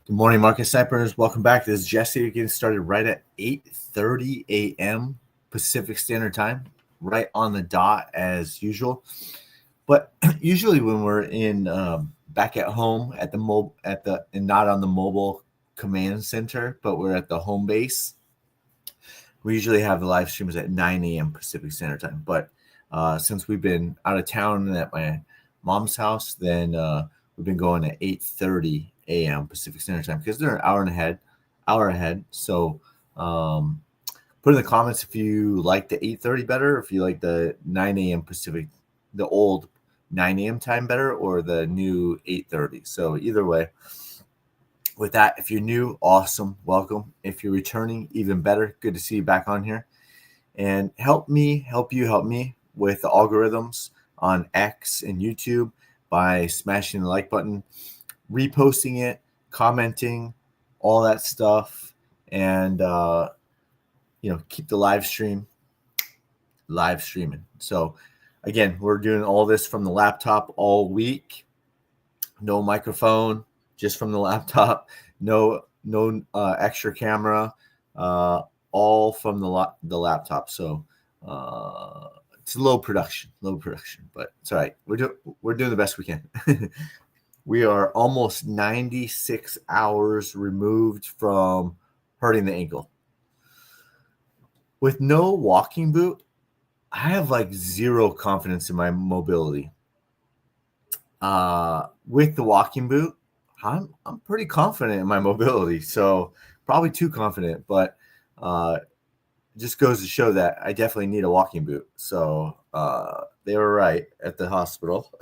Good morning, market snipers. Welcome back. This is Jesse getting started right at 8:30 a.m. Pacific Standard Time, right on the dot as usual. But usually when we're in back at home at the and not on the mobile command center, but we're at the home base, we usually have the live streams at 9 a.m. Pacific Standard Time. But since we've been out of town at my mom's house, then we've been going at 8:30 a.m. Pacific Standard Time because they're an hour ahead. So put in the comments if you like the 8:30 better, if you like the 9 a.m. Pacific, the old 9 a.m. time better, or the new 8:30. So either way. With that, if you're new, awesome, welcome. If you're returning, even better. Good to see you back on here. And help me with the algorithms on X and YouTube by smashing the like button, reposting it, commenting, all that stuff, and keep the live streaming. So again, we're doing all this from the laptop all week. No microphone, just from the laptop. No extra camera. All from the laptop. So it's low production, but it's all right. We're doing the best we can. We are almost 96 hours removed from hurting the ankle. With no walking boot, I have like zero confidence in my mobility. With the walking boot, I'm pretty confident in my mobility. So probably too confident, but just goes to show that I definitely need a walking boot. So they were right at the hospital.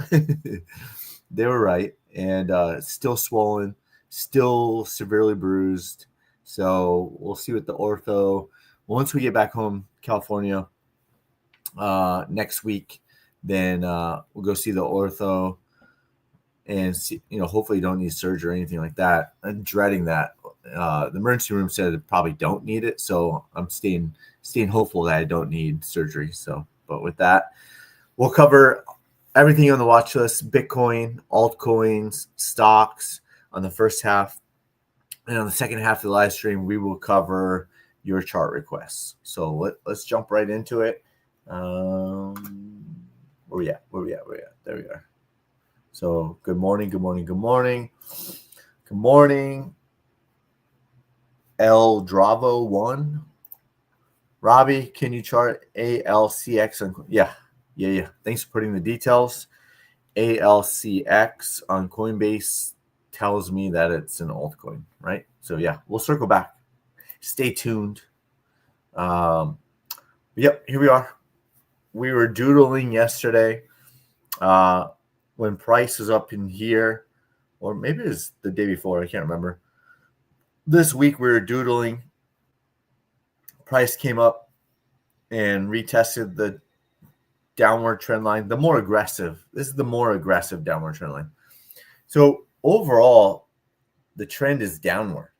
They were right. And still swollen, still severely bruised. So we'll see what the ortho, once we get back home, California, next week, then we'll go see the ortho and see, hopefully you don't need surgery or anything like that. I'm dreading that. The emergency room said I probably don't need it. So I'm staying hopeful that I don't need surgery. So, but with that, we'll cover everything on the watch list: Bitcoin, altcoins, stocks on the first half. And on the second half of the live stream, we will cover your chart requests. So let's jump right into it. Where we at? There we are. So good morning. El Dravo 1. Robbie, can you chart ALCX? Yeah. Thanks for putting the details. ALCX on Coinbase tells me that it's an altcoin, right? So yeah, we'll circle back. Stay tuned. Yep, here we are. We were doodling yesterday when price was up in here, or maybe it was the day before, I can't remember. This week we were doodling. Price came up and retested the downward trend line, this is the more aggressive downward trend line. So overall, the trend is downward,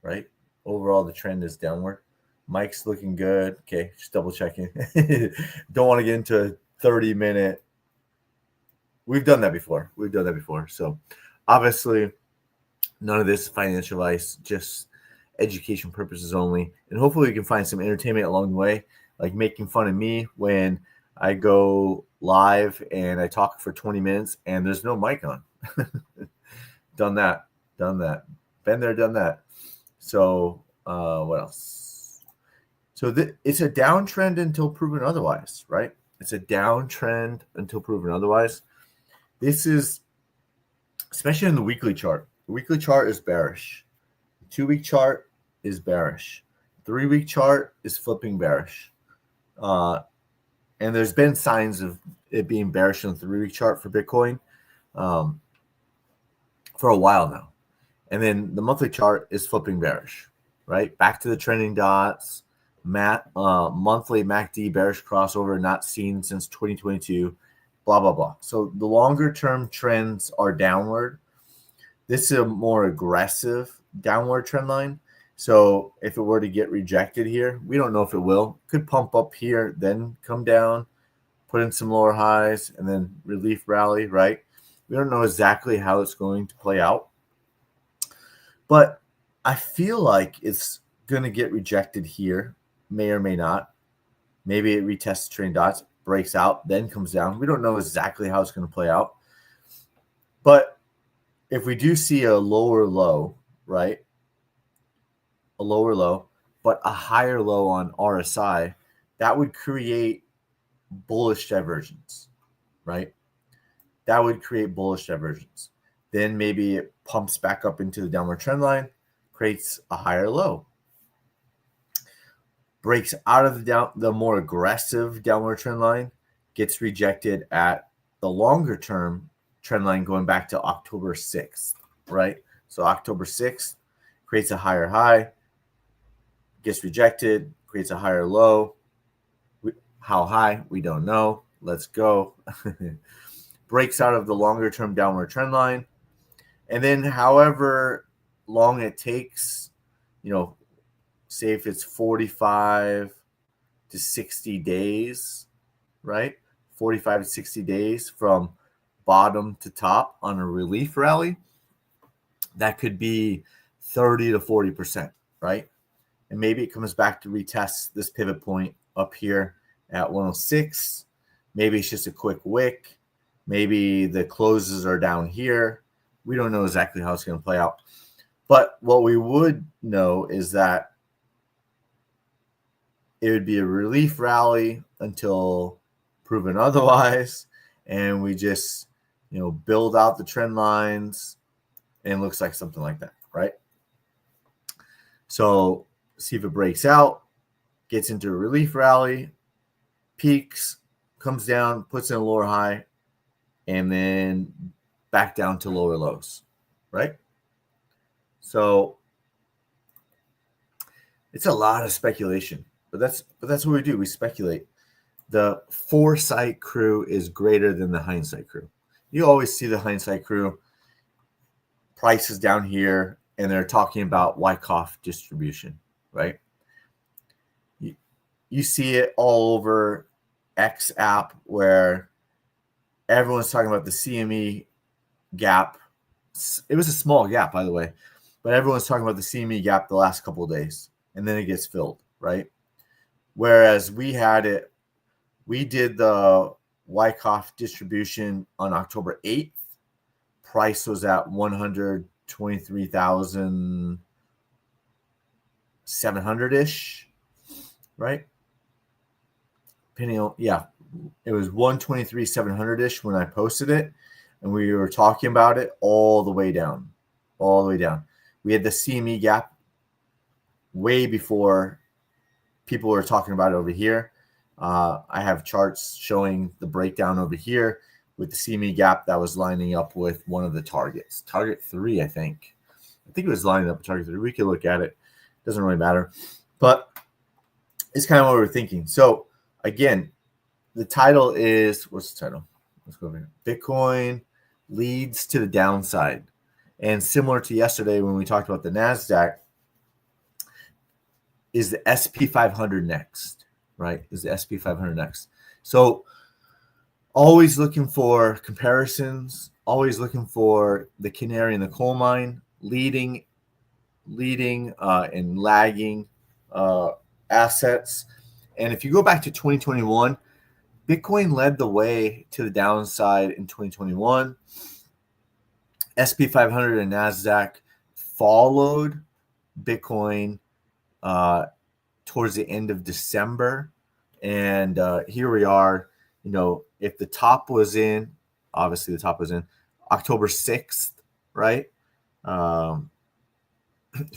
right? Overall, the trend is downward. Mike's looking good. Okay, just double checking. Don't want to get into a 30-minute. We've done that before. So obviously, none of this is financial advice, just education purposes only. And hopefully we can find some entertainment along the way, like making fun of me when I go live and I talk for 20 minutes and there's no mic on. Done that. Been there, done that. So what else? So it's a downtrend until proven otherwise, right? It's a downtrend until proven otherwise. This is, especially in the weekly chart. The weekly chart is bearish. The 2-week chart is bearish. 3-week chart is flipping bearish. And there's been signs of it being bearish on the 3-week chart for Bitcoin for a while now. And then the monthly chart is flipping bearish, right? Back to the trending dots. Monthly MACD bearish crossover not seen since 2022, blah, blah, blah. So the longer term trends are downward. This is a more aggressive downward trend line. So if it were to get rejected here, we don't know if it will. Could pump up here, then come down, put in some lower highs, and then relief rally, right? We don't know exactly how it's going to play out. But I feel like it's going to get rejected here, may or may not. Maybe it retests trailing dots, breaks out, then comes down. We don't know exactly how it's going to play out. But if we do see a lower low, right? A lower low, but a higher low on RSI, that would create bullish divergence, right? That would create bullish divergence. Then maybe it pumps back up into the downward trend line, creates a higher low, breaks out of the more aggressive downward trend line, gets rejected at the longer term trend line going back to October 6th, right? So October 6th creates a higher high, gets rejected, creates a higher low. How high? We don't know. Let's go. Breaks out of the longer term downward trend line. And then however long it takes, say if it's 45 to 60 days, right? 45 to 60 days from bottom to top on a relief rally, that could be 30 to 40%, right? And maybe it comes back to retest this pivot point up here at 106. Maybe it's just a quick wick. Maybe the closes are down here. We don't know exactly how it's going to play out. But what we would know is that it would be a relief rally until proven otherwise. And we just, build out the trend lines, and it looks like something like that, right? So see if it breaks out, gets into a relief rally, peaks, comes down, puts in a lower high, and then back down to lower lows, right? So it's a lot of speculation, but that's what we do. We speculate. The foresight crew is greater than the hindsight crew. You always see the hindsight crew, prices down here, and they're talking about Wyckoff distribution, right? You see it all over X app where everyone's talking about the CME gap. It was a small gap, by the way, but everyone's talking about the CME gap the last couple of days, and then it gets filled, right? Whereas we did the Wyckoff distribution on October 8th. Price was at 123,700-ish, right? It was 123,700-ish when I posted it, and we were talking about it all the way down. We had the CME gap way before people were talking about it over here. I have charts showing the breakdown over here with the CME gap that was lining up with one of the targets. Target 3, I think. It was lining up with target 3. We could look at it. Doesn't really matter. But it's kind of what we're thinking. So, again, the title is, what's the title? Let's go over here. Bitcoin leads to the downside. And similar to yesterday when we talked about the NASDAQ, is the SP 500 next, right? Is the SP 500 next? So always looking for comparisons, always looking for the canary in the coal mine, leading and lagging assets. And if you go back to 2021, Bitcoin led the way to the downside in 2021. SP 500 and NASDAQ followed Bitcoin towards the end of December. And here we are, if the top was in, obviously the top was in October 6th, right? For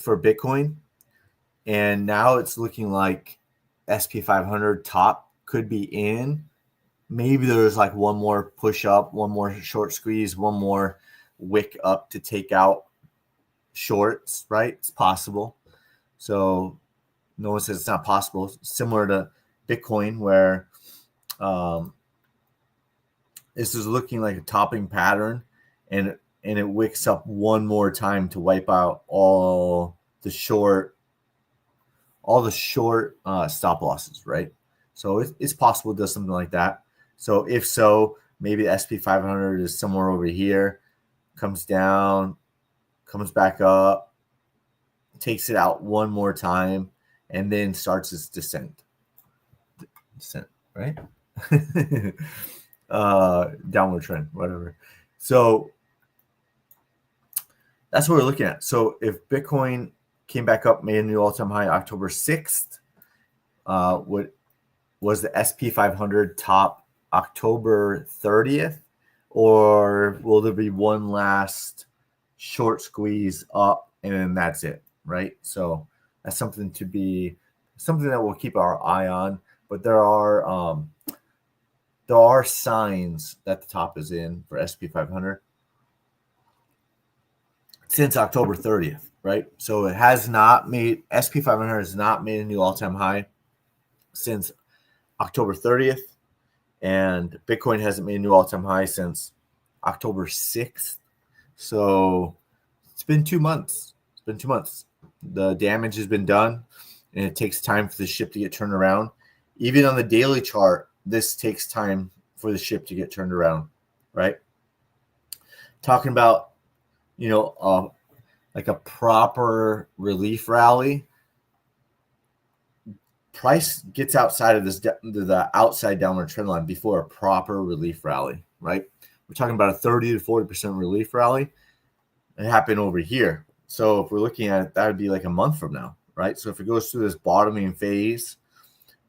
Bitcoin. And now it's looking like SP 500 top could be in. Maybe there's like one more push up, one more short squeeze, one more wick up to take out shorts, right? It's possible. So no one says it's not possible. Similar to Bitcoin, where this is looking like a topping pattern, and it wicks up one more time to wipe out all the short stop losses, right? So it's possible it does something like that. So if so, maybe the SP 500 is somewhere over here, comes down, comes back up, takes it out one more time, and then starts its descent. Descent, right? Downward trend, whatever. So that's what we're looking at. So if Bitcoin came back up, made a new all-time high October 6th, what was the SP 500 top October 30th, or will there be one last short squeeze up and then that's it, right? So that's something that we'll keep our eye on. But there are signs that the top is in for SP 500 since October 30th, right? So it has not made, SP 500 has not made a new all-time high since October 30th, and Bitcoin hasn't made a new all-time high since October 6th. So it's been 2 months. The damage has been done, and it takes time for the ship to get turned around. Even on the daily chart, this takes time for the ship to get turned around, right? Talking about, like a proper relief rally, price gets outside of the outside downward trend line before a proper relief rally, right? We're talking about a 30 to 40% relief rally. It happened over here. So if we're looking at it, that would be like a month from now, right? So if it goes through this bottoming phase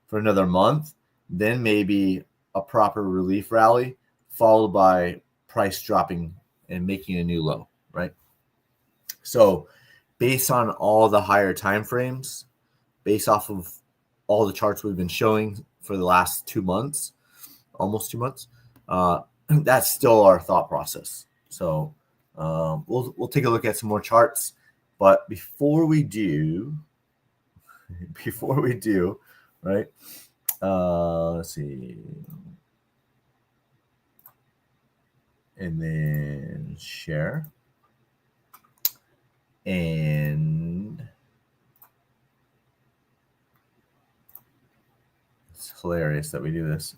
for another month, then maybe a proper relief rally followed by price dropping and making a new low, right? So based on all the higher time frames, based off of all the charts we've been showing for the last 2 months, almost 2 months, that's still our thought process. So we'll take a look at some more charts. But before we do, right? Let's see. And then share. And it's hilarious that we do this.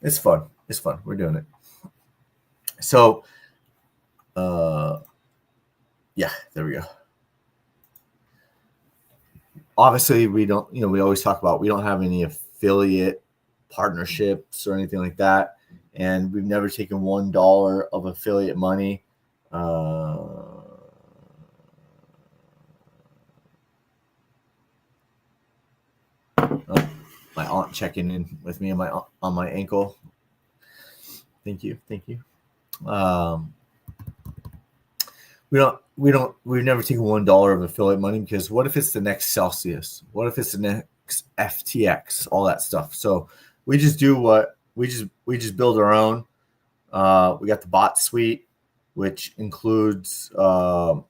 It's fun. We're doing it. So, yeah, there we go. Obviously, we don't, we always talk about we don't have any affiliate partnerships or anything like that. And we've never taken $1 of affiliate money. My aunt checking in with me on my ankle. Thank you. We've never taken $1 of affiliate money, because what if it's the next Celsius? What if it's the next FTX? All that stuff. So we just do we just build our own. We got the bot suite, which includes 2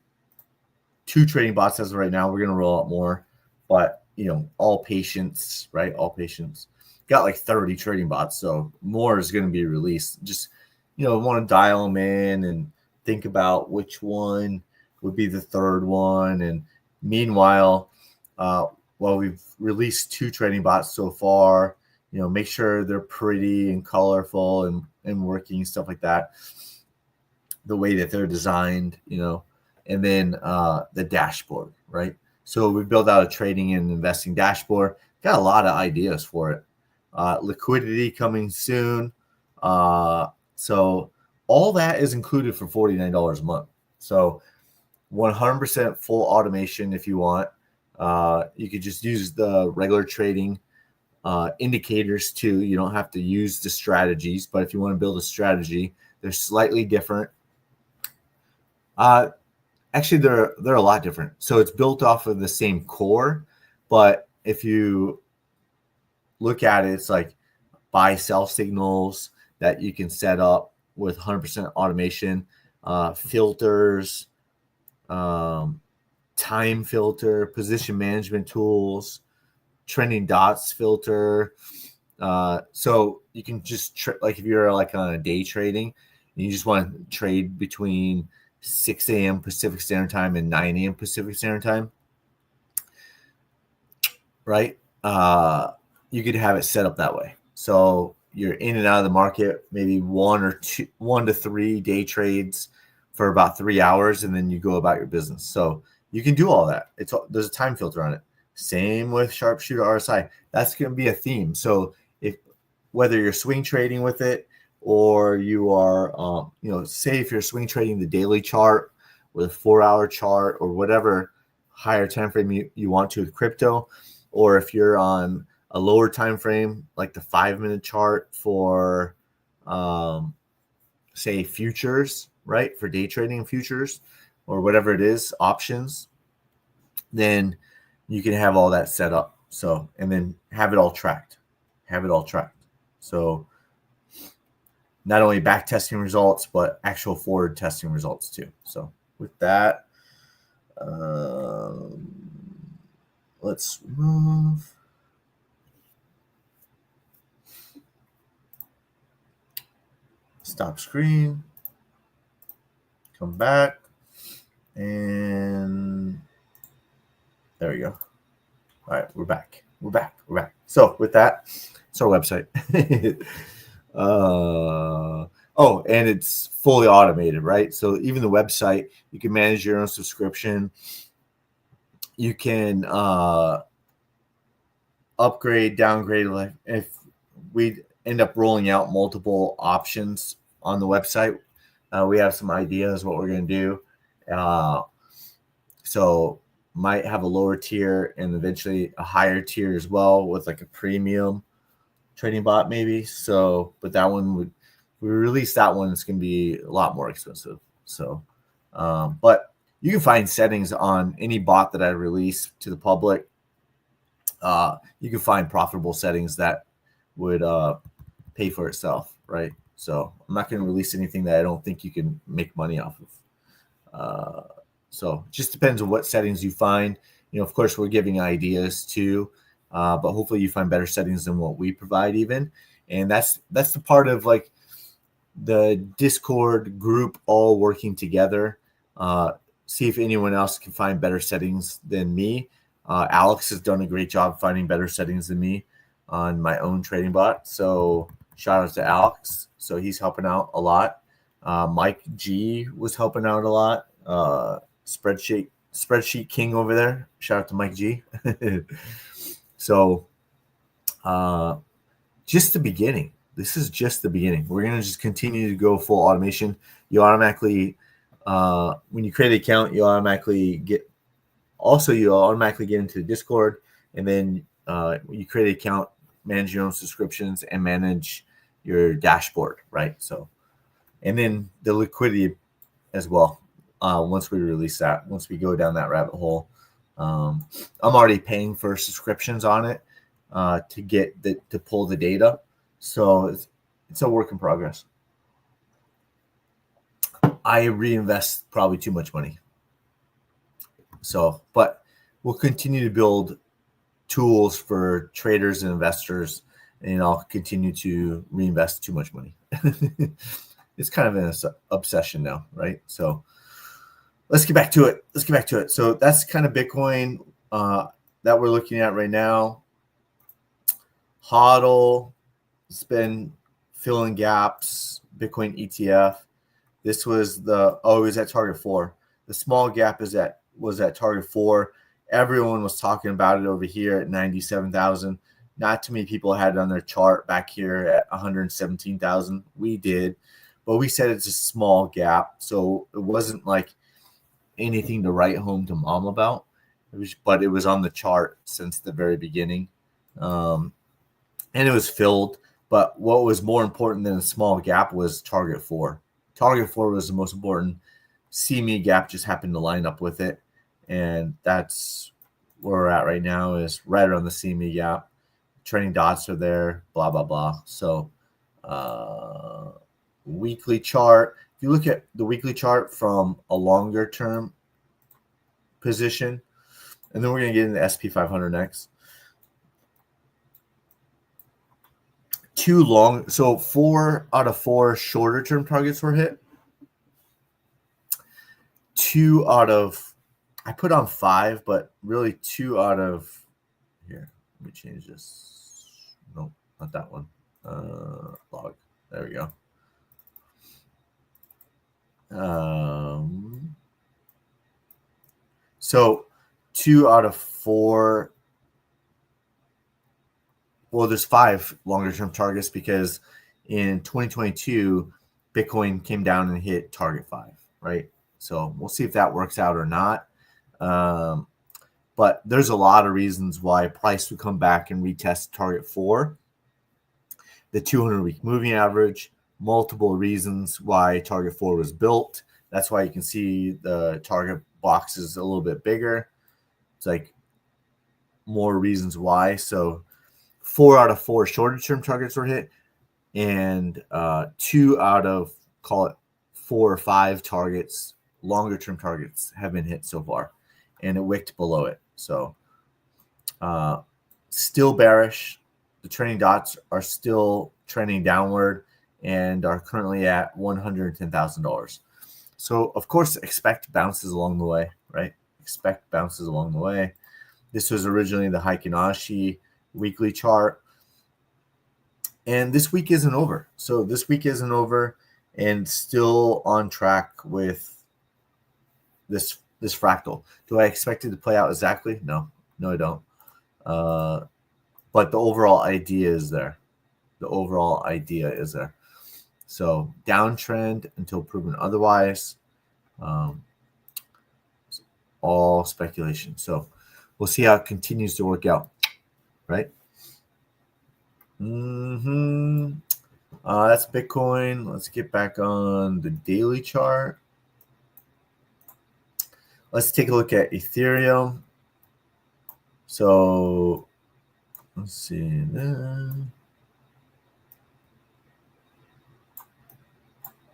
trading bots as of right now. We're gonna roll out more, but all patience, right? All patience. Got like 30 trading bots, so more is going to be released. Just want to dial them in and think about which one would be the third one. And meanwhile, we've released 2 trading bots so far, make sure they're pretty and colorful and working, stuff like that, the way that they're designed, and then the dashboard, right? So we built out a trading and investing dashboard. Got a lot of ideas for it. Liquidity coming soon. So all that is included for $49 a month. So 100% full automation if you want. You could just use the regular trading indicators too. You don't have to use the strategies, but if you want to build a strategy, they're slightly different. Actually, they're a lot different. So it's built off of the same core, but if you look at it, it's like buy sell signals that you can set up with 100% automation, filters, time filter, position management tools, trending dots filter. So you can just like if you're like on a day trading and you just want to trade between 6 a.m. Pacific Standard Time and 9 a.m. Pacific Standard Time, right? You could have it set up that way. So you're in and out of the market, maybe 1 to 3 day trades for about 3 hours, and then you go about your business. So You can do all that. There's a time filter on it. Same with sharpshooter RSI. That's going to be a theme. So whether you're swing trading with it or you are, say if you're swing trading the daily chart or the 4-hour chart or whatever higher time frame you want to with crypto, or if you're on a lower time frame like the 5-minute chart for, say, futures, right? For day trading futures or whatever it is, options, then you can have all that set up. So, and then have it all tracked. So not only back testing results, but actual forward testing results too. So with that, let's move. Stop screen. Come back. And there we go. All right, we're back. So with that, it's our website. And it's fully automated, right? So even the website, you can manage your own subscription. You can upgrade, downgrade. Like if we end up rolling out multiple options on the website, we have some ideas what we're going to do. So might have a lower tier and eventually a higher tier as well with like a premium trading bot maybe. So, but that one we release that one, it's going to be a lot more expensive. So, but you can find settings on any bot that I release to the public. You can find profitable settings that would pay for itself, right? So I'm not going to release anything that I don't think you can make money off of. So it just depends on what settings you find. Of course, we're giving ideas too, but hopefully you find better settings than what we provide even. And that's the part of like the Discord group all working together. See if anyone else can find better settings than me. Alex has done a great job finding better settings than me on my own trading bot. So shout out to Alex. So he's helping out a lot. Mike G was helping out a lot. Spreadsheet King over there. Shout out to Mike G. So just the beginning. This is just the beginning. We're going to just continue to go full automation. You automatically, when you create an account, you automatically get into Discord, and then you create an account, manage your own subscriptions, and manage your dashboard, right? So, and then the liquidity as well. Once we release that, once we go down that rabbit hole, I'm already paying for subscriptions on it to pull the data. So it's a work in progress. I reinvest probably too much money. So, but we'll continue to build tools for traders and investors, and I'll continue to reinvest too much money. It's kind of an obsession now, right? So let's get back to it. So that's kind of Bitcoin that we're looking at right now. HODL, it's been filling gaps. Bitcoin ETF. This was it was at target 4. The small gap was at target 4. Everyone was talking about it over here at 97,000. Not too many people had it on their chart back here at 117,000. We did, but we said it's a small gap, so it wasn't like anything to write home to mom about. But it was on the chart since the very beginning, and it was filled. But what was more important than a small gap was target 4. Target 4 was the most important. CME gap just happened to line up with it, and that's where we're at right now, is right around the CME gap. Trending dots are there, blah, blah, blah. So weekly chart, if you look at the weekly chart from a longer term position, and then we're going to get into the SP 500 next. So 4 out of 4 shorter term targets were hit. 2 out of, I put on 5, but really 2 out of, here, let me change this. Nope, not that one. Log. There we go. So 2 out of 4. Well, there's 5 longer term targets because in 2022, Bitcoin came down and hit target 5, right? So we'll see if that works out or not. But there's a lot of reasons why price would come back and retest target 4. The 200-week moving average, multiple reasons why target 4 was built. That's why you can see the target box is a little bit bigger. It's like more reasons why. So 4 out of 4 shorter term targets were hit, and 2 out of, call it 4 or 5 targets, longer term targets, have been hit so far, and it wicked below it. So still bearish. The trending dots are still trending downward and are currently at $110,000. So of course, expect bounces along the way, right? Expect bounces along the way. This was originally the Heikin Ashi weekly chart. And this week isn't over. So this week isn't over and still on track with this fractal. Do I expect it to play out exactly? No, I don't. But the overall idea is there. The overall idea is there. So downtrend until proven otherwise. All speculation. So we'll see how it continues to work out, right? That's Bitcoin. Let's get back on the daily chart. Let's take a look at Ethereum. So let's see.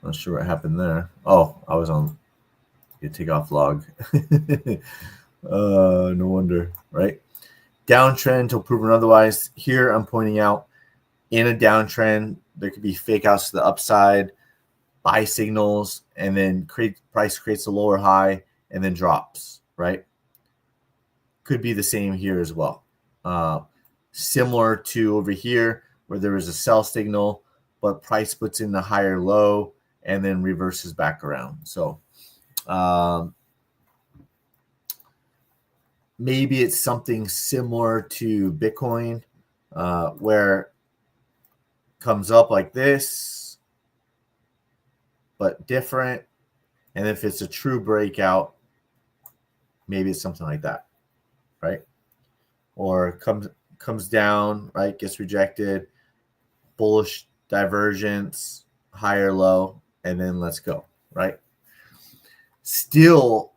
Not sure what happened there. Oh, I was on the takeoff log. No wonder, right? Downtrend until proven otherwise. Here I'm pointing out in a downtrend, there could be fake outs to the upside, buy signals, and then price creates a lower high and then drops, right? Could be the same here as well. Similar to over here where there was a sell signal, but price puts in the higher low and then reverses back around. So maybe it's something similar to Bitcoin where comes up like this, but different. And if it's a true breakout, maybe it's something like that, right? Or comes down, right? Gets rejected, bullish divergence, higher low, and then let's go, right? Still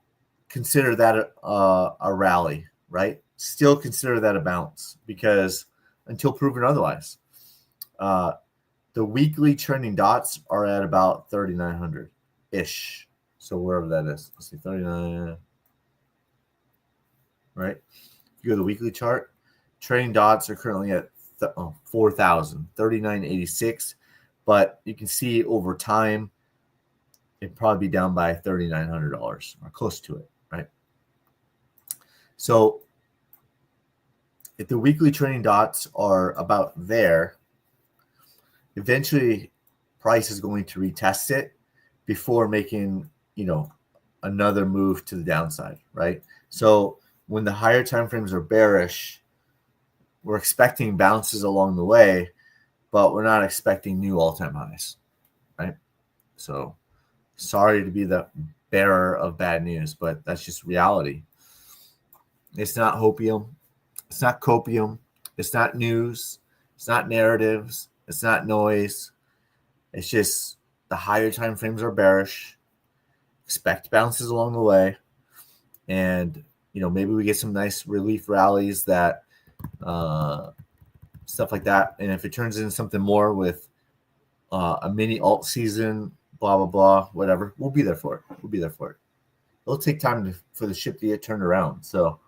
consider that a rally, right? Still consider that a bounce because until proven otherwise. The weekly trending dots are at about 3,900-ish. So wherever that is. Let's see, 39. Right? If you go to the weekly chart, trending dots are currently at 4,000, 3,986. But you can see over time, it'd probably be down by $3,900 or close to it, right? So if the weekly trending dots are about there, eventually price is going to retest it before making, another move to the downside, right? So when the higher time frames are bearish, we're expecting bounces along the way, but we're not expecting new all-time highs, right? So sorry to be the bearer of bad news, but that's just reality. It's not hopium. It's not copium. It's not news. It's not narratives. It's not noise. It's just the higher time frames are bearish. Expect bounces along the way. And, maybe we get some nice relief rallies that stuff like that. And if it turns into something more with a mini alt season, blah, blah, blah, whatever, we'll be there for it. It'll take time for the ship to get turned around. So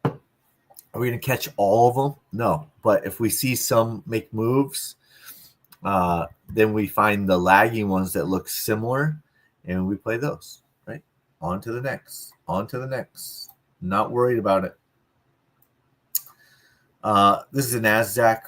are we going to catch all of them? No. But if we see some make moves, then we find the lagging ones that look similar and we play those, right? On to the next. Not worried about it. This is a NASDAQ.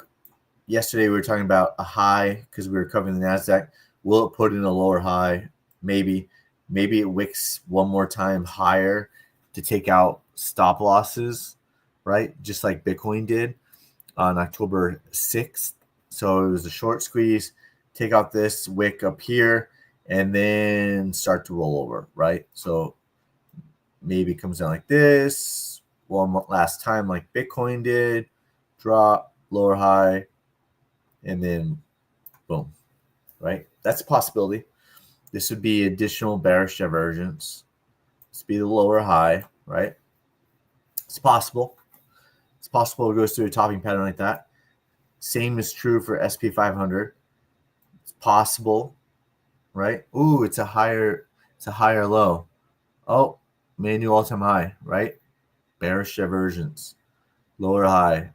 Yesterday we were talking about a high because we were covering the NASDAQ. Will it put in a lower high? Maybe. Maybe it wicks one more time higher to take out stop losses, right? Just like Bitcoin did on October 6th. So it was a short squeeze, take out this wick up here, and then start to roll over, right? So maybe it comes down like this, one last time like Bitcoin did, drop, lower high, and then boom, right? That's a possibility. This would be additional bearish divergence. This would be the lower high, right? It's possible. It's possible it goes through a topping pattern like that. Same is true for SP 500. It's possible, right? Ooh, it's a higher low. Oh, made a new all-time high, right? Bearish divergence, lower high,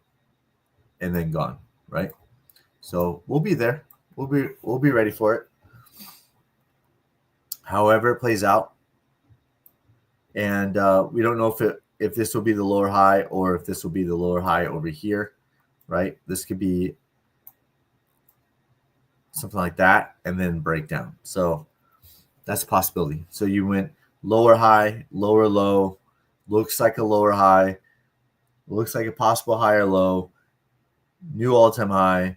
and then gone, right? So we'll be there. We'll be ready for it. However it plays out, and we don't know if this will be the lower high or if this will be the lower high over here, right? This could be something like that and then break down. So that's a possibility. So you went lower high, lower low, looks like a lower high, looks like a possible higher low, new all-time high,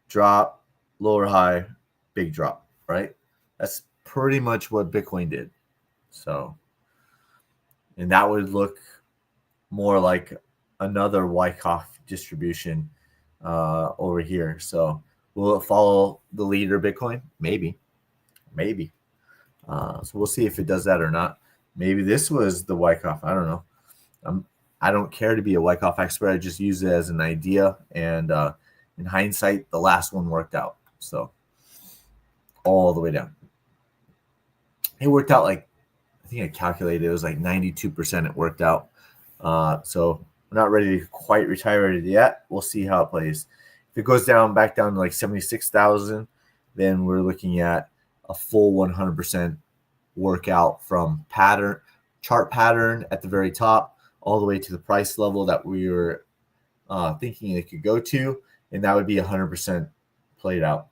drop, lower high, big drop, right? That's pretty much what Bitcoin did. So, and that would look more like another Wyckoff distribution over here. So will it follow the leader Bitcoin? Maybe. So we'll see if it does that or not. Maybe this was the Wyckoff. I don't know. I don't care to be a Wyckoff expert. I just use it as an idea. And in hindsight, the last one worked out. So all the way down. It worked out like, I think I calculated it was like 92% it worked out. So we're not ready to quite retire it yet. We'll see how it plays. If it goes back down to like 76,000, then we're looking at a full 100% workout from chart pattern at the very top all the way to the price level that we were thinking it could go to, and that would be 100% played out.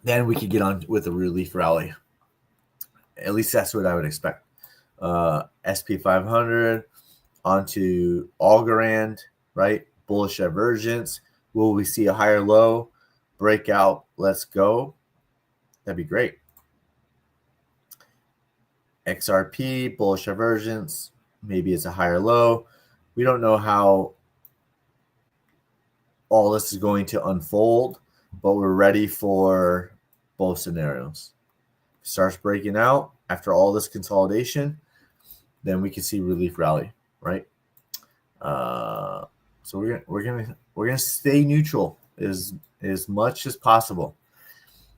Then we could get on with a relief rally. At least that's what I would expect. SP 500 onto Algorand, right? Bullish divergence. Will we see a higher low? Breakout. Let's go. That'd be great. XRP, bullish divergence. Maybe it's a higher low. We don't know how all this is going to unfold, but we're ready for both scenarios. If it starts breaking out after all this consolidation, then we can see relief rally, right? So we're gonna stay neutral as much as possible.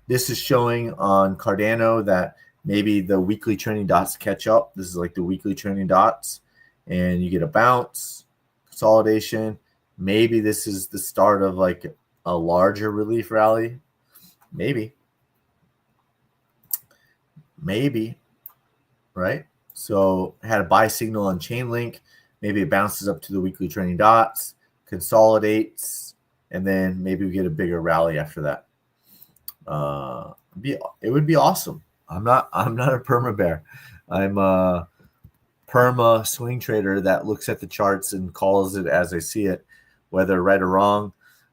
This is showing on Cardano that maybe the weekly trending dots catch up. This is like the weekly trending dots, and you get a bounce, consolidation. Maybe this is the start of like a larger relief rally. Maybe, right? So had a buy signal on Chainlink. Maybe it bounces up to the weekly trending dots, consolidates, and then maybe we get a bigger rally after that. It would be awesome. I'm not a perma bear. I'm a perma swing trader that looks at the charts and calls it as I see it, whether right or wrong.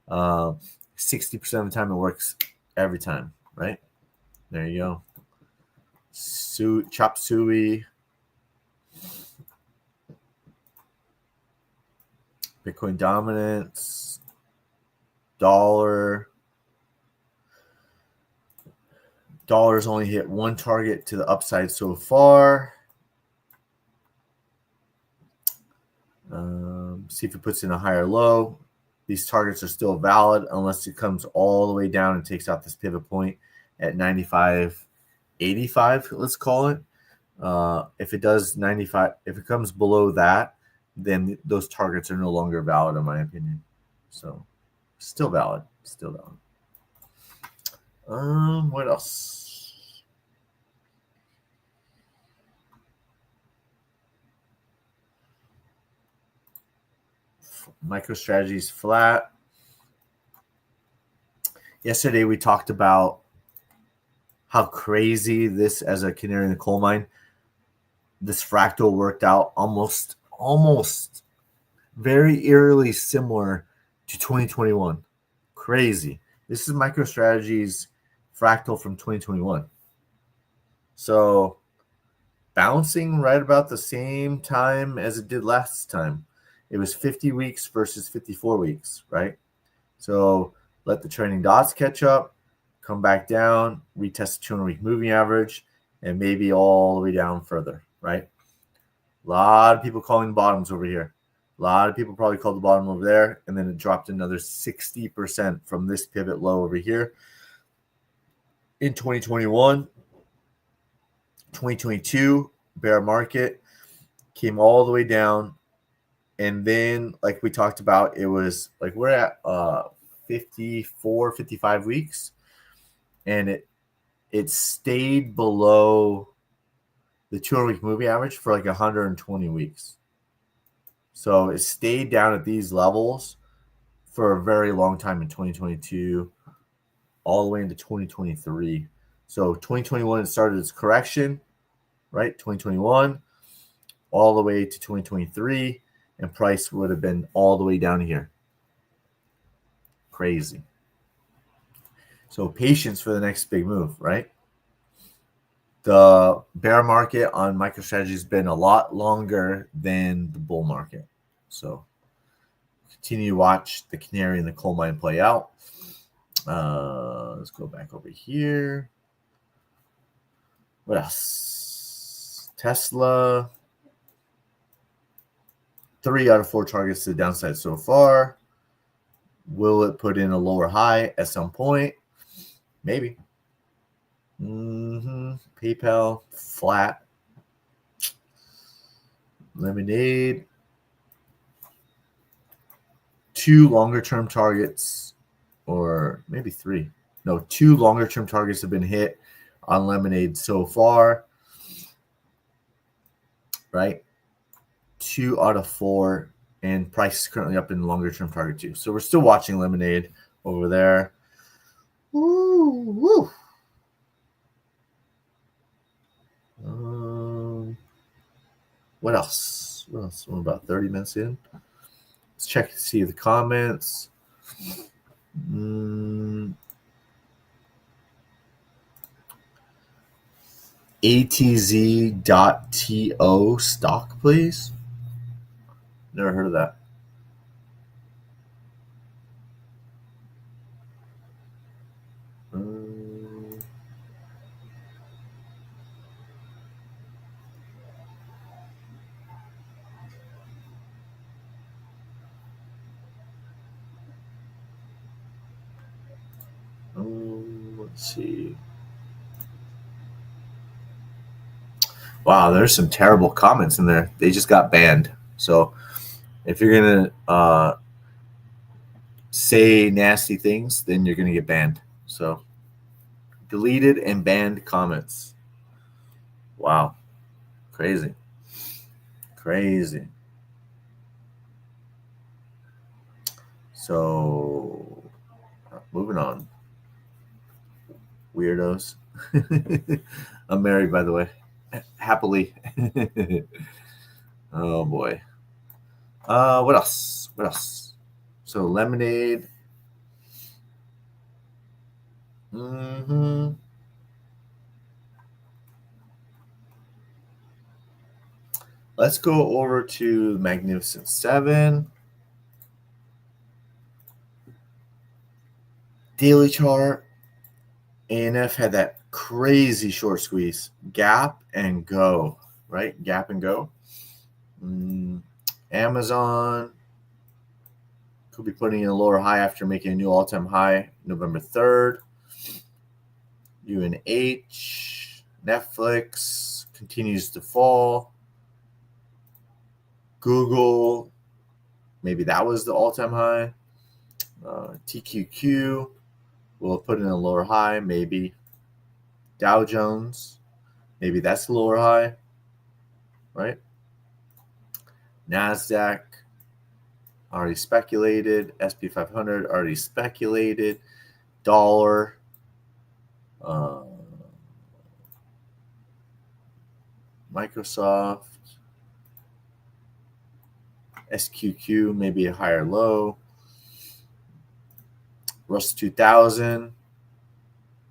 60% of the time it works every time, right? There you go. Chop suey. Bitcoin dominance. Dollar's only hit one target to the upside so far. See if it puts in a higher low. These targets are still valid unless it comes all the way down and takes out this pivot point at 95.85, let's call it. If it does 95, if it comes below that, then those targets are no longer valid in my opinion. So still valid. What else? MicroStrategy's flat. Yesterday we talked about how crazy this, as a canary in the coal mine, this fractal worked out almost very eerily similar to 2021. Crazy. This is MicroStrategy's fractal from 2021. So bouncing right about the same time as it did last time. It was 50 weeks versus 54 weeks, right? So let the trending dots catch up, come back down, retest the 200-week moving average, and maybe all the way down further, right? A lot of people calling bottoms over here. A lot of people probably called the bottom over there, and then it dropped another 60% from this pivot low over here. In 2021, 2022, bear market came all the way down. And then, like we talked about, it was like we're at 54, 55 weeks. And it stayed below the 200-week moving average for like 120 weeks. So it stayed down at these levels for a very long time in 2022, all the way into 2023. So 2021, it started its correction, right? 2021, all the way to 2023, and price would have been all the way down here. Crazy. So patience for the next big move, right? The bear market on MicroStrategy has been a lot longer than the bull market. So continue to watch the canary in the coal mine play out. Let's go back over here. What else? Tesla. 3 out of 4 targets to the downside so far. Will it put in a lower high at some point? Maybe. PayPal, flat. Lemonade. 2 longer-term targets, or maybe 3. No, 2 longer-term targets have been hit on Lemonade so far. Right? 2 out of 4, and price is currently up in longer-term target too. So we're still watching Lemonade over there. Woo. What else? We're about 30 minutes in. Let's check to see the comments. ATZ.to stock, please. Never heard of that. Let's see. Wow, there's some terrible comments in there. They just got banned. So if you're going to say nasty things, then you're going to get banned. So deleted and banned comments. Wow. Crazy. So moving on. Weirdos. I'm married, by the way. Happily. Oh boy. What else? So Lemonade. Let's go over to Magnificent 7. Daily chart. ANF had that crazy short squeeze. Gap and go, right? Gap and go. Amazon could be putting in a lower high after making a new all-time high November 3rd. UNH. Netflix continues to fall. Google, maybe that was the all-time high. TQQ will put in a lower high, maybe. Dow Jones, maybe that's the lower high, right? NASDAQ, already speculated. SP 500, already speculated. Dollar, Microsoft, SQQ, maybe a higher low. Russell 2000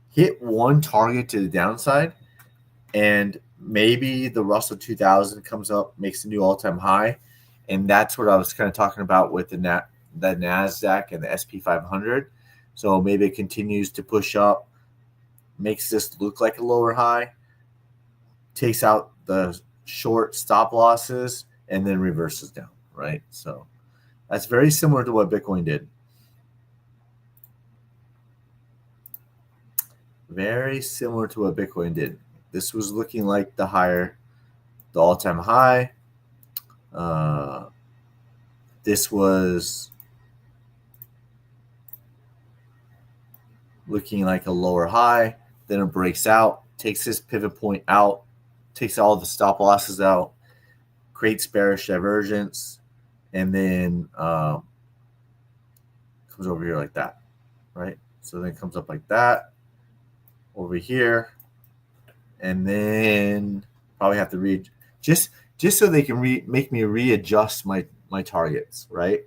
hit one target to the downside, and maybe the Russell 2000 comes up, makes a new all-time high, and that's what I was kind of talking about with the NASDAQ and the SP 500. So maybe it continues to push up, makes this look like a lower high, takes out the short stop losses, and then reverses down, right? So that's very similar to what Bitcoin did. Very similar to what Bitcoin did. This was looking like the all-time high. This was looking like a lower high. Then it breaks out, takes this pivot point out, takes all the stop losses out, creates bearish divergence, and then comes over here like that, right? So then it comes up like that over here, and then probably have to read just so they can make me readjust my targets, right?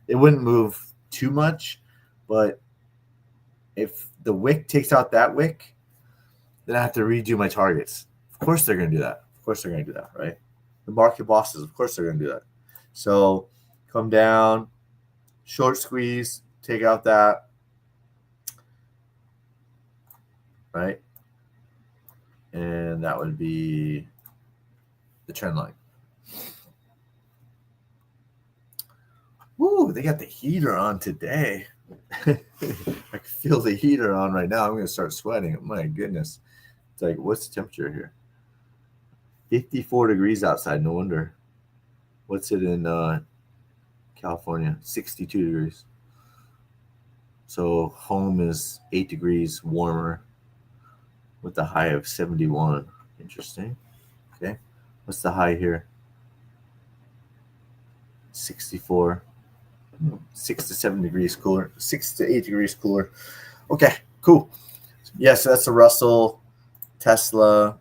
It wouldn't move too much, but if the wick takes out that wick, then I have to redo my targets. Of course they're going to do that. Of course they're going to do that, right? The market bosses, of course they're going to do that. So come down, short squeeze, take out that, right? And that would be the trend line. Woo, they got the heater on today. I can feel the heater on right now. I'm going to start sweating. My goodness. It's like, what's the temperature here? 54 degrees outside. No wonder. What's it in California? 62 degrees. So home is 8 degrees warmer with a high of 71. Interesting. Okay. What's the high here? 64. 6 to 7 degrees cooler. 6 to 8 degrees cooler. Okay, cool. Yeah, so that's the Russell, Tesla,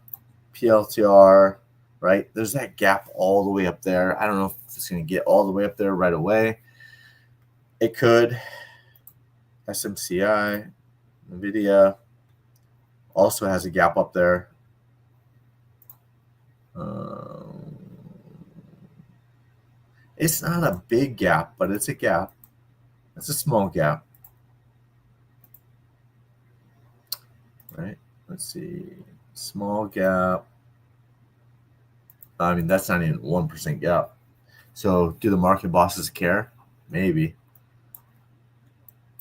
PLTR, right? There's that gap all the way up there. I don't know if it's going to get all the way up there right away. It could. SMCI, NVIDIA also has a gap up there. It's not a big gap, but it's a gap. It's a small gap. Right? Let's see. Small gap. I mean, that's not even 1% gap. So do the market bosses care? Maybe.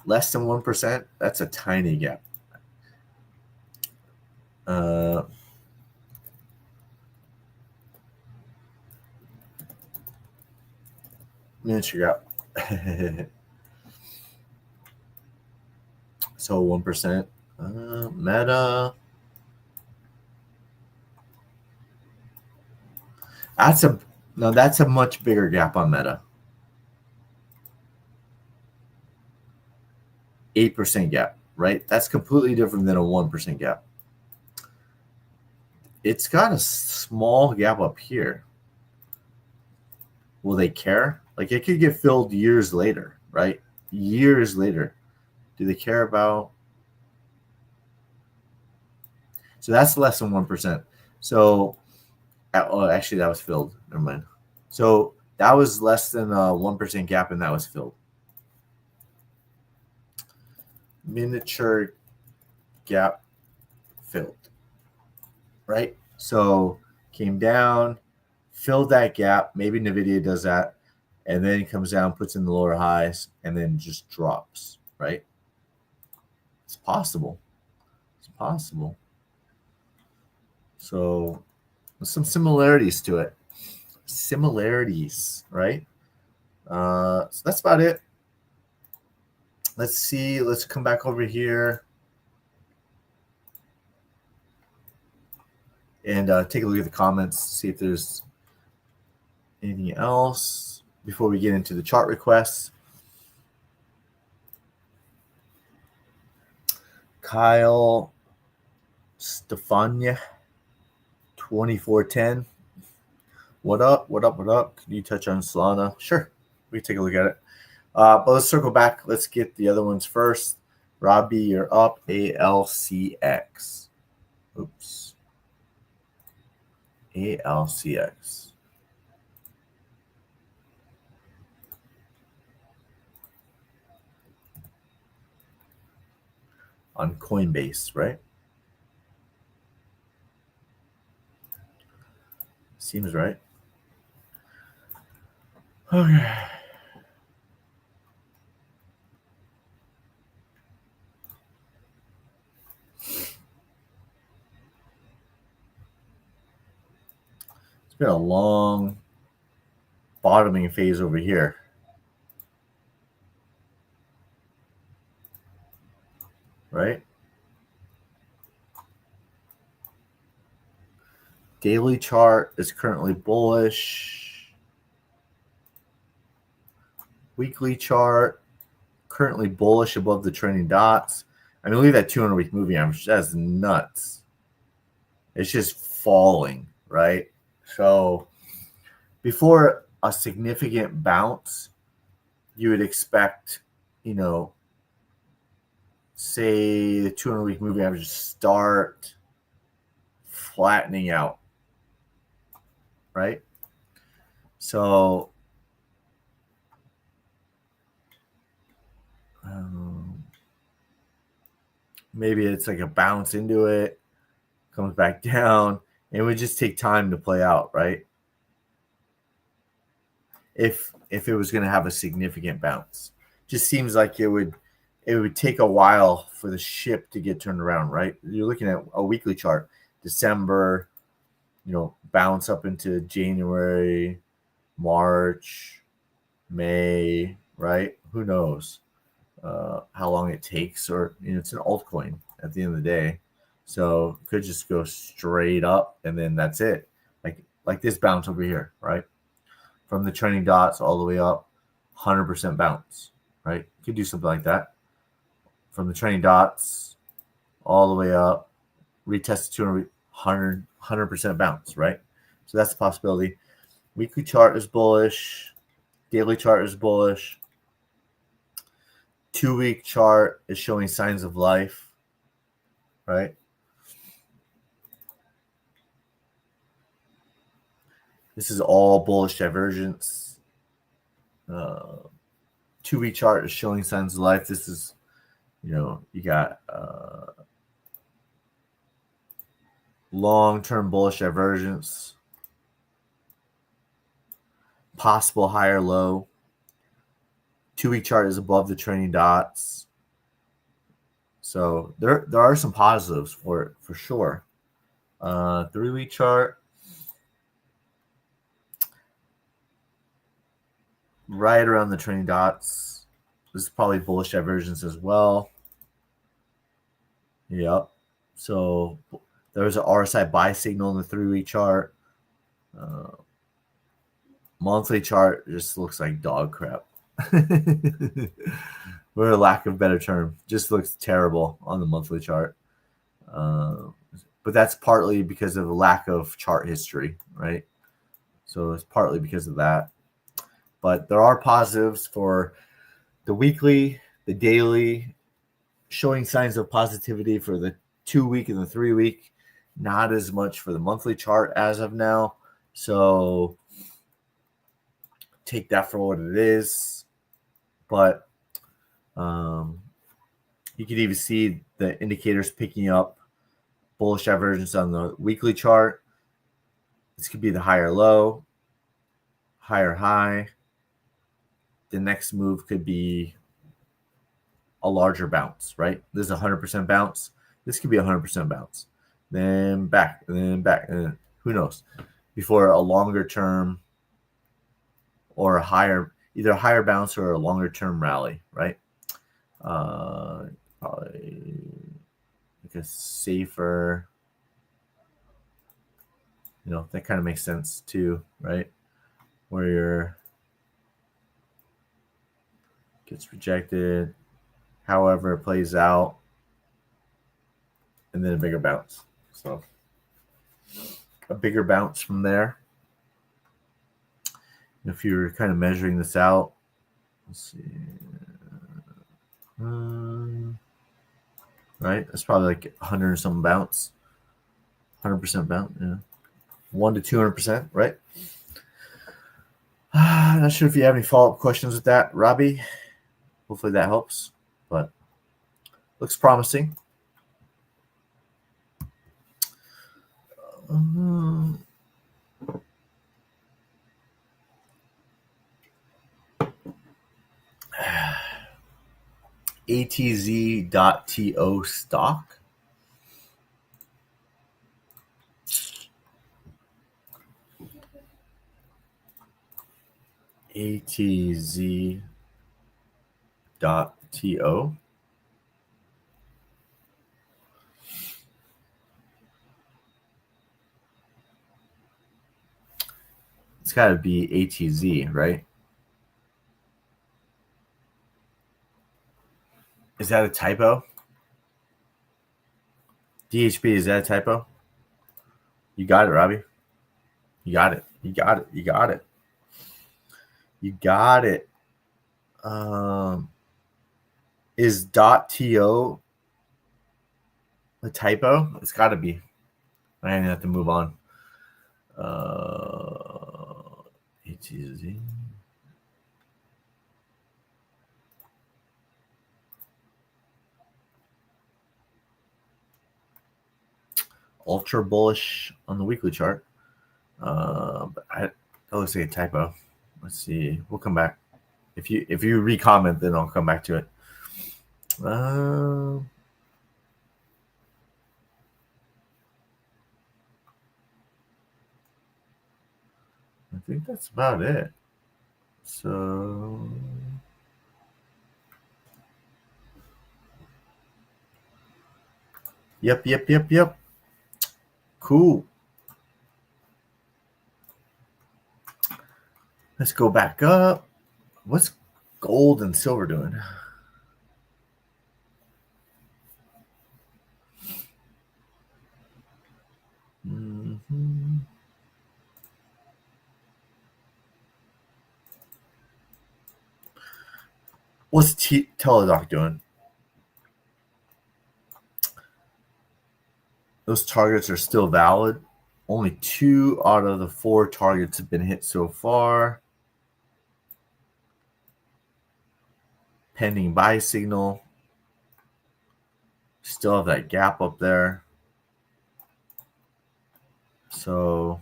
Less than 1%? That's a tiny gap. Miniature gap. So 1%. Meta. That's a much bigger gap on Meta. 8% gap, right? That's completely different than a 1% gap. It's got a small gap up here. Will they care? Like, it could get filled years later, right? Years later. Do they care about? So that's less than 1%. So, actually, that was filled. Never mind. So that was less than a 1% gap, and that was filled. Miniature gap filled, right? So came down, filled that gap. Maybe NVIDIA does that, and then comes down, puts in the lower highs, and then just drops, right? It's possible. It's possible. So there's some similarities to it. Similarities, right? So that's about it. Let's see. Let's come back over here and take a look at the comments, see if there's anything else before we get into the chart requests. Kyle Stefania, 2410. What up? What up? What up? Can you touch on Solana? Sure. We can take a look at it. But let's circle back. Let's get the other ones first. Robbie, you're up. ALCX. Oops. ALCX. On Coinbase, right? Seems right. Okay. It's been a long bottoming phase over here. Right? Daily chart is currently bullish. Weekly chart currently bullish above the trending dots. I mean, look at that 200-week moving average. That's nuts. It's just falling, right? So before a significant bounce, you would expect, say the 200-week moving average start flattening out, right? So maybe it's like a bounce into it, comes back down, and it would just take time to play out, right? If it was going to have a significant bounce, just seems like it would take a while for the ship to get turned around, right? You're looking at a weekly chart, December, bounce up into January, March, May, right? Who knows how long it takes, or it's an altcoin at the end of the day, so it could just go straight up and then that's it, like this bounce over here, right? From the trending dots all the way up, 100% bounce, right? You could do something like that. From the trending dots all the way up, retest 200, 100% bounce, right? So that's a possibility. Weekly chart is bullish. Daily chart is bullish. 2-week chart is showing signs of life, right? This is all bullish divergence. 2-week chart is showing signs of life. This is, you got long-term bullish divergence, possible higher low. 2-week chart is above the trending dots. So there are some positives for it, for sure. 3-week chart, right around the trending dots. This is probably bullish divergence as well. Yep. So there's an RSI buy signal in the 3-week chart. Monthly chart just looks like dog crap. For a lack of a better term, just looks terrible on the monthly chart. But that's partly because of the lack of chart history, right? So it's partly because of that. But there are positives for the weekly, the daily, showing signs of positivity for the 2-week and the 3-week. Not as much for the monthly chart as of now. So take that for what it is. But you can even see the indicators picking up bullish divergence on the weekly chart. This could be the higher low, higher high. The next move could be a larger bounce, right? This is a 100% bounce. This could be a 100% bounce. Then back, and then back, and then who knows? Before a longer term or a higher, either a higher bounce or a longer term rally, right? Probably like a safer, that kind of makes sense too, right? Where you're gets rejected, however it plays out, and then a bigger bounce. So a bigger bounce from there. If you're kind of measuring this out, let's see. Right? That's probably like 100 or something bounce. 100% bounce, yeah. 1 to 200%, right? Not sure if you have any follow-up questions with that, Robbie. Hopefully that helps, but looks promising. ATZ.to stock. ATZ.to. It's got to be ATZ, right? Is that a typo? DHB, is that a typo? You got it, Robbie. You got it. You got it. You got it. You got it. Is .to a typo? It's got to be. I have to move on. ATZ. Ultra bullish on the weekly chart. But that looks like a typo. Let's see. We'll come back. If you re-comment, then I'll come back to it. I think that's about it. So yep. Cool. Let's go back up. What's gold and silver doing? What's Teladoc doing? Those targets are still valid. Only 2 out of the 4 targets have been hit so far. Pending buy signal. Still have that gap up there. So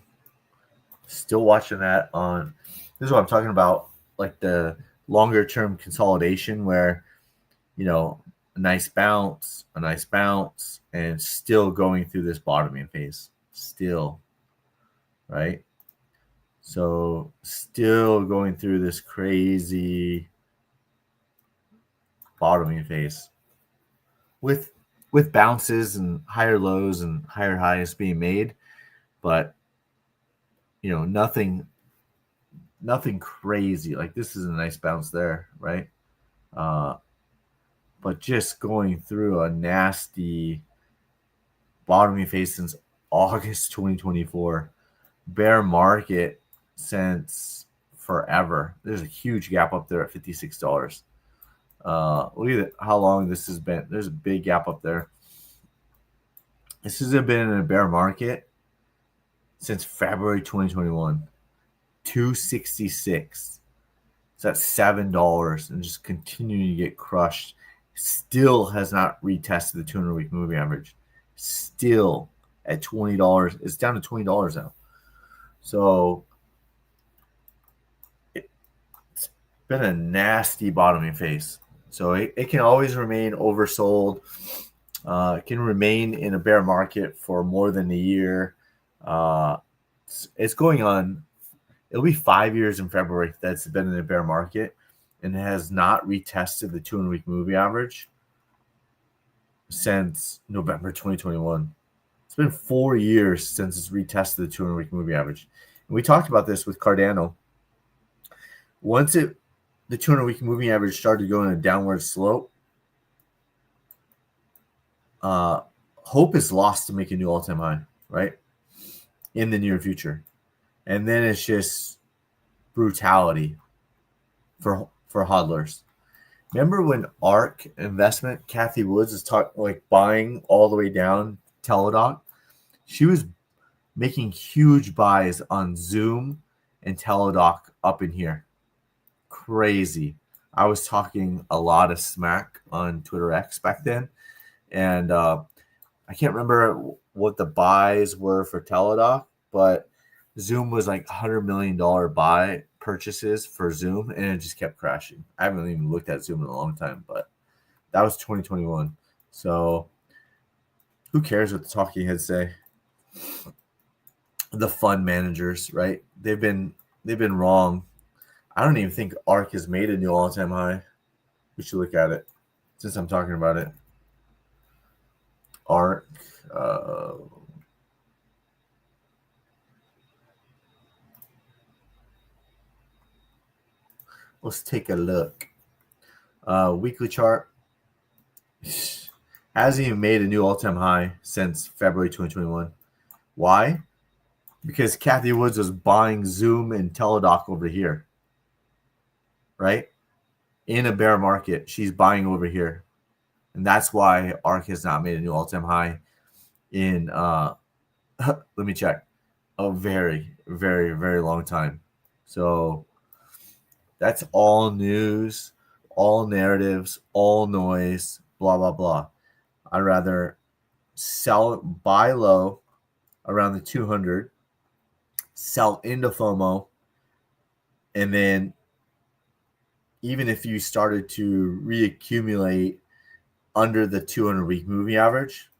still watching that on. This is what I'm talking about, like the longer term consolidation where, a nice bounce, and still going through this bottoming phase. Still, right? So still going through this crazy bottoming phase with bounces and higher lows and higher highs being made, but nothing crazy. Like this is a nice bounce there, right? But just going through a nasty bottoming phase since August 2024, bear market since forever. There's a huge gap up there at $56. Look at how long this has been. There's a big gap up there. This has been in a bear market since February 2021. 266. So that's $7 and just continuing to get crushed. Still has not retested the 200-week moving average. Still at $20. It's down to $20 now. So it's been a nasty bottoming phase. So it can always remain oversold. It can remain in a bear market for more than a year. It's going on. It'll be 5 years in February that's been in a bear market and has not retested the 200-week moving average since November 2021. It's been 4 years since it's retested the 200-week moving average. And we talked about this with Cardano. Once the 200-week moving average started going a downward slope, hope is lost to make a new all-time high, right? In the near future. And then it's just brutality for hodlers. Remember when ARK Investment, Kathy Woods is buying all the way down Teladoc? She was making huge buys on Zoom and Teladoc up in here. Crazy. I was talking a lot of smack on Twitter X back then, and I can't remember what the buys were for Teladoc, but Zoom was like $100 million buy purchases for Zoom, and it just kept crashing. I haven't even looked at Zoom in a long time, but that was 2021. So who cares what the talking heads say? The fund managers, right? They've been wrong. I don't even think ARK has made a new all-time high. We should look at it since I'm talking about it. ARK. Let's take a look. Weekly chart hasn't even made a new all-time high since February 2021. Why? Because Kathy Woods was buying Zoom and Teladoc over here, right? In a bear market, she's buying over here. And that's why ARK has not made a new all-time high in, let me check, a very, very, very long time. So that's all news, all narratives, all noise, blah, blah, blah. I'd rather buy low around the 200, sell into FOMO, and then even if you started to reaccumulate under the 200-week moving average,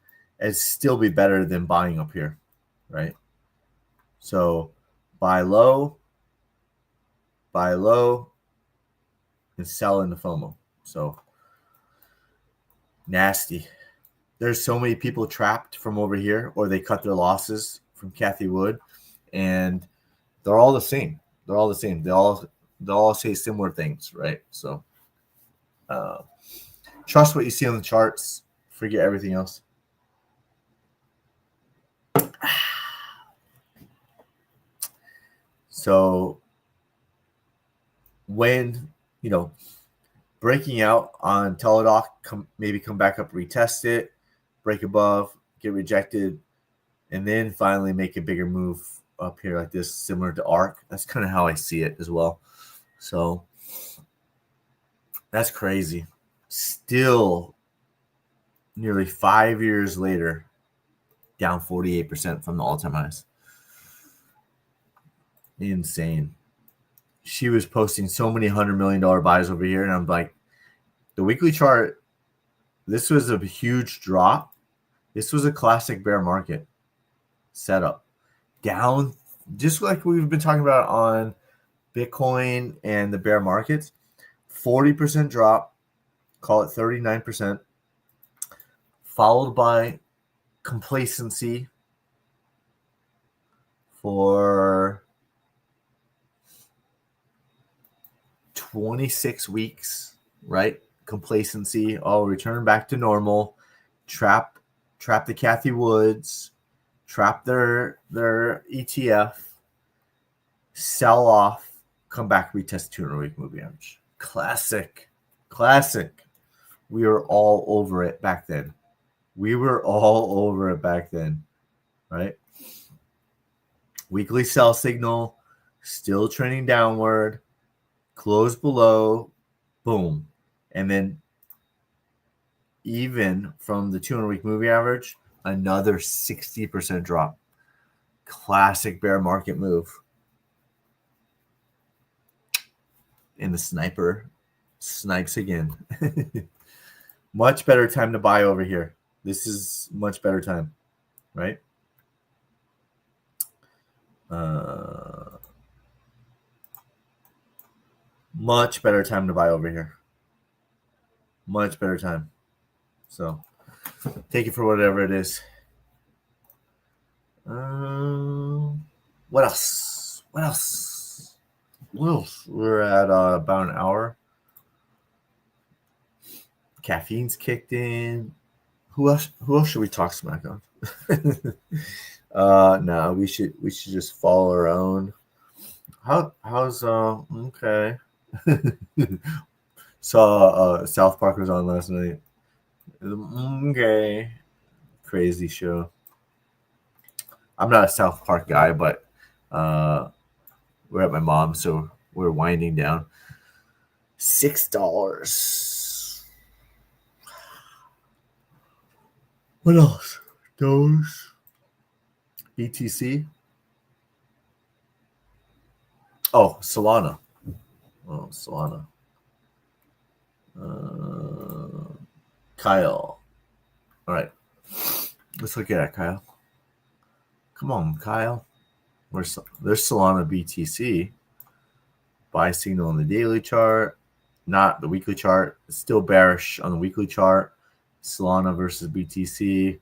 it'd still be better than buying up here, right? So buy low, and sell into FOMO. So nasty. There's so many people trapped from over here, or they cut their losses from Kathy Wood, and they're all the same. They all say similar things, right? So trust what you see on the charts. Forget everything else. So when, breaking out on Teladoc, maybe come back up, retest it, break above, get rejected, and then finally make a bigger move up here like this, similar to ARK. That's kind of how I see it as well. So that's crazy. Still, nearly 5 years later, down 48% from the all-time highs. Insane. She was posting so many $100 million buys over here, and I'm like, the weekly chart, this was a huge drop. This was a classic bear market setup. Down, just like we've been talking about on Bitcoin and the bear markets, 40% drop, call it 39%, followed by complacency for 26 weeks, right? Complacency. Oh, return back to normal. Trap the Kathy Woods. Trap their ETF. Sell off. Come back. Retest 200-week moving average. Classic. We were all over it back then. Right? Weekly sell signal. Still trending downward. Close below, boom. And then even from the 200-week moving average, another 60% drop. Classic bear market move. And the sniper snipes again. Much better time to buy over here. This is much better time, right? Much better time to buy over here. Much better time. So take it for whatever it is. What else? We're at about an hour. Caffeine's kicked in. Who else should we talk smack on? No, we should just follow our own. How's okay. Saw South Park was on last night. Okay. Crazy show. I'm not a South Park guy, but we're at my mom's, so we're winding down. $6. What else? Those BTC. Oh, Solana. Oh, Solana. Kyle. All right. Let's look at it, Kyle. Come on, Kyle. There's Solana BTC. Buy signal on the daily chart, not the weekly chart. It's still bearish on the weekly chart. Solana versus BTC.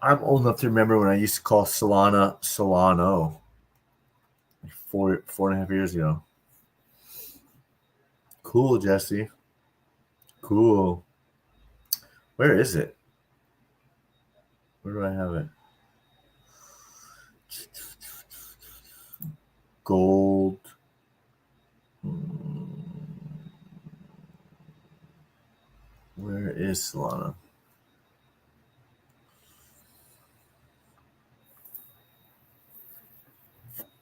I'm old enough to remember when I used to call Solana Solano. 4.5 years ago. Cool, Jesse. Cool. Where is it? Where do I have it? Gold. Where is Solana?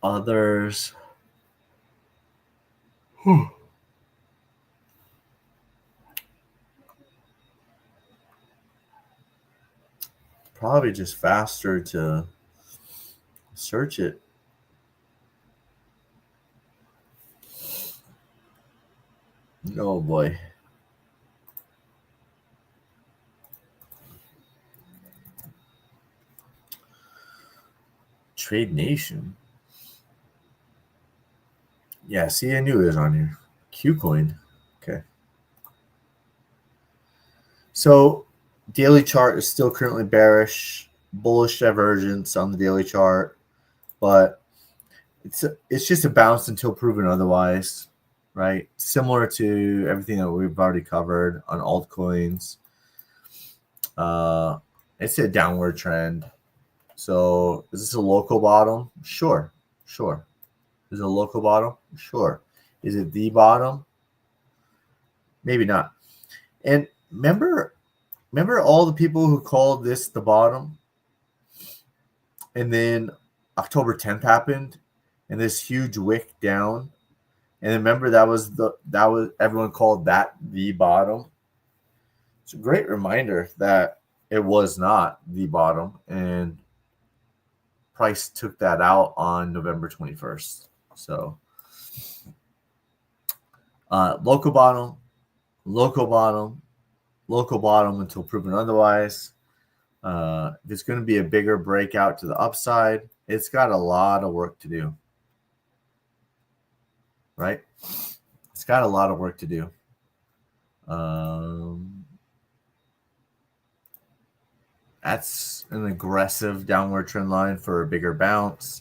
Others. Probably just faster to search it. Oh boy. Trade Nation. Yeah, see, I knew it was on here. Qcoin. Okay. So, daily chart is still currently bearish, bullish divergence on the daily chart, but it's just a bounce until proven otherwise, right? Similar to everything that we've already covered on altcoins. It's a downward trend. So, is this a local bottom? Sure. Is it a local bottom? Sure. Is it the bottom? Maybe not. And remember all the people who called this the bottom? And then October 10th happened and this huge wick down. And remember that was everyone called that the bottom. It's a great reminder that it was not the bottom, and price took that out on November 21st. So local bottom until proven otherwise. There's going to be a bigger breakout to the upside. It's got a lot of work to do, right? It's got a lot of work to do. That's an aggressive downward trend line for a bigger bounce.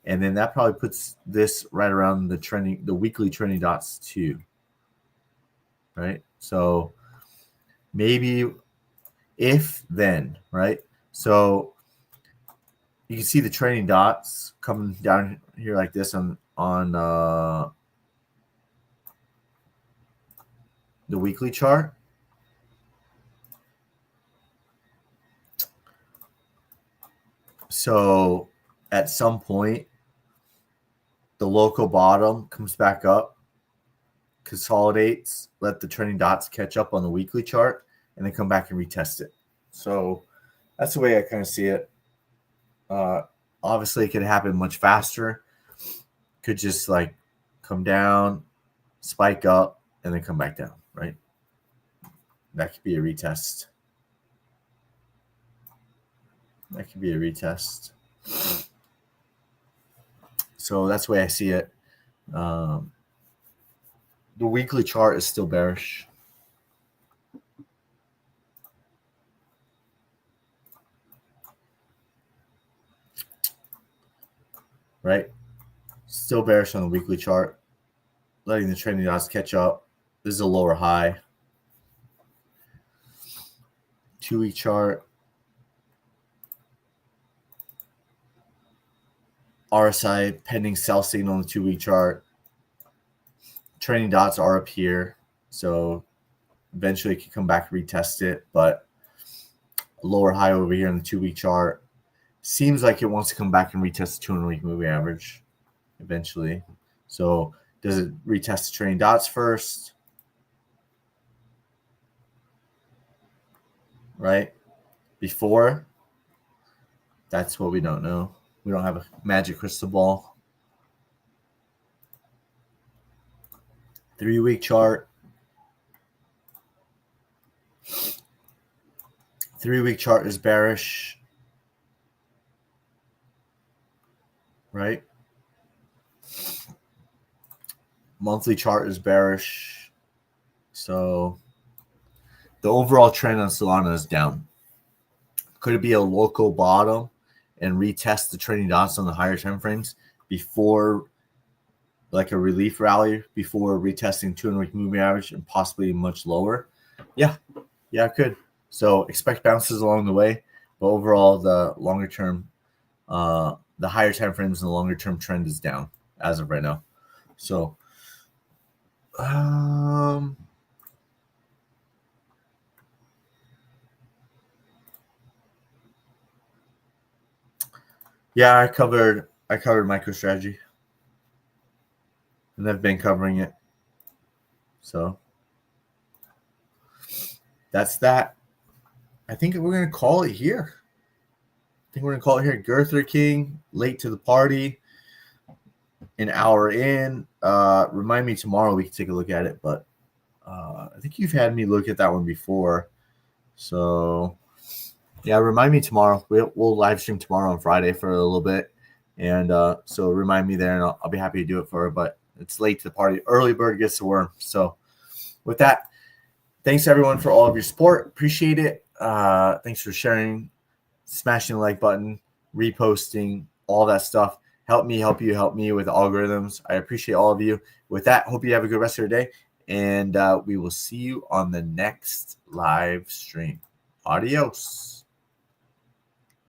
And then that probably puts this right around the weekly trending dots too, right? So maybe if then, right? So you can see the trending dots coming down here like this on the weekly chart. So at some point, the local bottom comes back up, consolidates, let the trending dots catch up on the weekly chart, and then come back and retest it. So that's the way I kind of see it. Obviously, it could happen much faster. Could just like come down, spike up, and then come back down, right? That could be a retest. So that's the way I see it. The weekly chart is still bearish. Right? Still bearish on the weekly chart. Letting the trending dots catch up. This is a lower high. 2-week chart. RSI pending sell signal on the 2-week chart. Trailing dots are up here, so eventually it can come back and retest it, but a lower high over here on the 2-week chart. Seems like it wants to come back and retest the 200-week moving average eventually. So does it retest the trailing dots first? Right? Before? That's what we don't know. We don't have a magic crystal ball. 3-week chart. 3-week chart is bearish. Right? Monthly chart is bearish. So the overall trend on Solana is down. Could it be a local bottom and retest the trailing dots on the higher time frames before like a relief rally, before retesting 200-week moving average and possibly much lower? Yeah, it could. So expect bounces along the way, but overall the longer term, the higher time frames and the longer term trend is down as of right now. So yeah, I covered MicroStrategy, and I've been covering it. So that's that. I think we're gonna call it here. Girther King, late to the party. An hour in. Remind me tomorrow we can take a look at it, but I think you've had me look at that one before. So yeah, remind me tomorrow. We'll live stream tomorrow on Friday for a little bit, and so remind me there, and I'll be happy to do it for her. But it's late to the party. Early bird gets the worm. So with that, thanks everyone for all of your support. Appreciate it. Thanks for sharing, smashing the like button, reposting, all that stuff. Help me with algorithms. I appreciate all of you. With that, hope you have a good rest of your day, and we will see you on the next live stream. Adios.